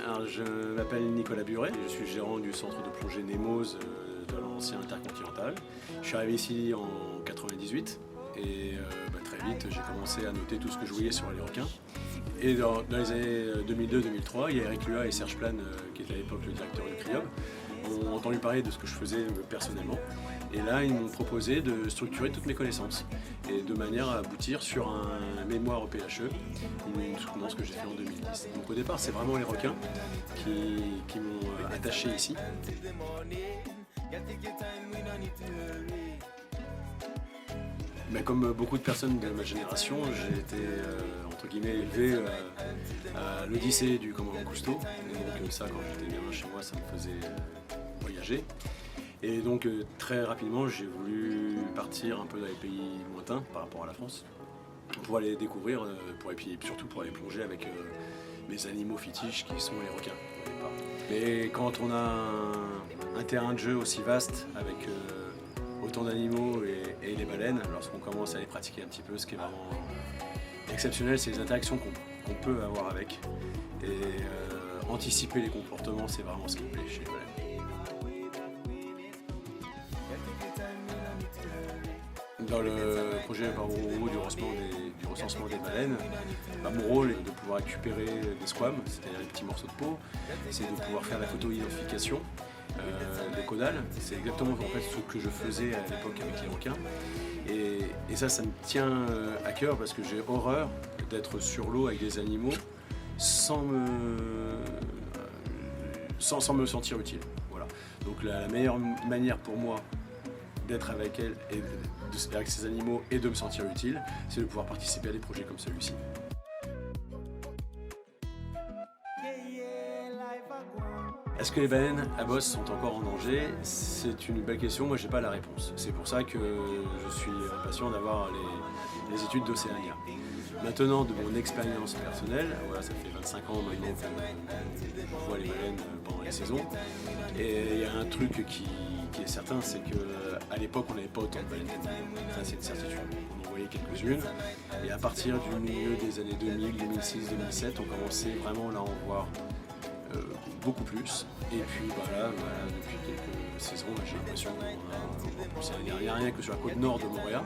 Alors, je m'appelle Nicolas Buret, je suis gérant du centre de plongée Nemours de l'ancien Intercontinental. Je suis arrivé ici en 98 et très vite j'ai commencé à noter tout ce que je voyais sur les requins. Et dans les années 2002-2003, il y a Eric Lua et Serge Plane, qui était à l'époque le directeur du CRIOB, ont entendu parler de ce que je faisais personnellement. Et là, ils m'ont proposé de structurer toutes mes connaissances et de manière à aboutir sur un mémoire au PHE, une soutenance que j'ai fait en 2010. Donc au départ, c'est vraiment les requins qui m'ont attaché ici. Mais comme beaucoup de personnes de ma génération, j'ai été entre guillemets élevé à l'Odyssée du commandant Cousteau. Et donc ça, quand j'étais gamin chez moi, ça me faisait voyager. Et donc très rapidement, j'ai voulu partir un peu dans les pays lointains par rapport à la France pour aller découvrir, et puis surtout pour aller plonger avec mes animaux fétiches qui sont les requins au départ. Mais quand on a un terrain de jeu aussi vaste avec autant d'animaux et les baleines, lorsqu'on commence à les pratiquer un petit peu, ce qui est vraiment exceptionnel, c'est les interactions qu'on peut avoir avec. Et anticiper les comportements, c'est vraiment ce qui me plaît chez les baleines. Dans le projet du recensement des baleines, mon rôle est de pouvoir récupérer des squames, c'est-à-dire les petits morceaux de peau, c'est de pouvoir faire la photo-identification des caudales. C'est exactement en fait ce que je faisais à l'époque avec les requins. Et ça me tient à cœur parce que j'ai horreur d'être sur l'eau avec des animaux sans me sentir utile. Voilà. Donc la meilleure manière pour moi d'être avec elle et avec ces animaux et de me sentir utile, c'est de pouvoir participer à des projets comme celui-ci. Est-ce que les baleines à bosse sont encore en danger? C'est une belle question, moi j'ai pas la réponse. C'est pour ça que je suis impatient d'avoir les études d'Océania. Maintenant, de mon expérience personnelle, voilà, ça fait 25 ans maintenant que je vois les baleines pendant les saisons, et il y a un truc qui est certain, c'est qu'à l'époque on n'avait pas autant de baleines. Ça c'est une certitude. On en voyait quelques-unes, et à partir du milieu des années 2000, 2006, 2007, on commençait vraiment là à en voir beaucoup plus. Et puis voilà, depuis quelques saisons, j'ai l'impression qu'il n'y a rien que sur la côte nord de Moorea.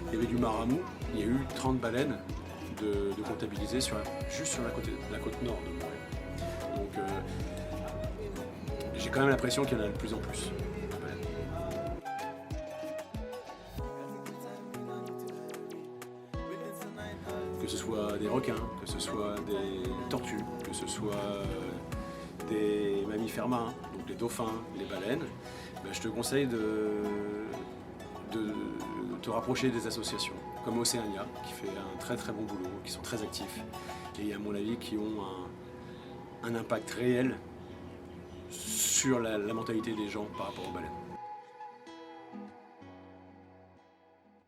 Il y avait du maramou, il y a eu 30 baleines de comptabiliser juste sur la côte nord de Moorea. Donc j'ai quand même l'impression qu'il y en a de plus en plus. Que ce soit des requins, que ce soit des tortues, que ce soit des mammifères marins, donc les dauphins, les baleines, je te conseille de te rapprocher des associations comme Océania, qui fait un très très bon boulot, qui sont très actifs et à mon avis qui ont un impact réel sur la mentalité des gens par rapport aux baleines.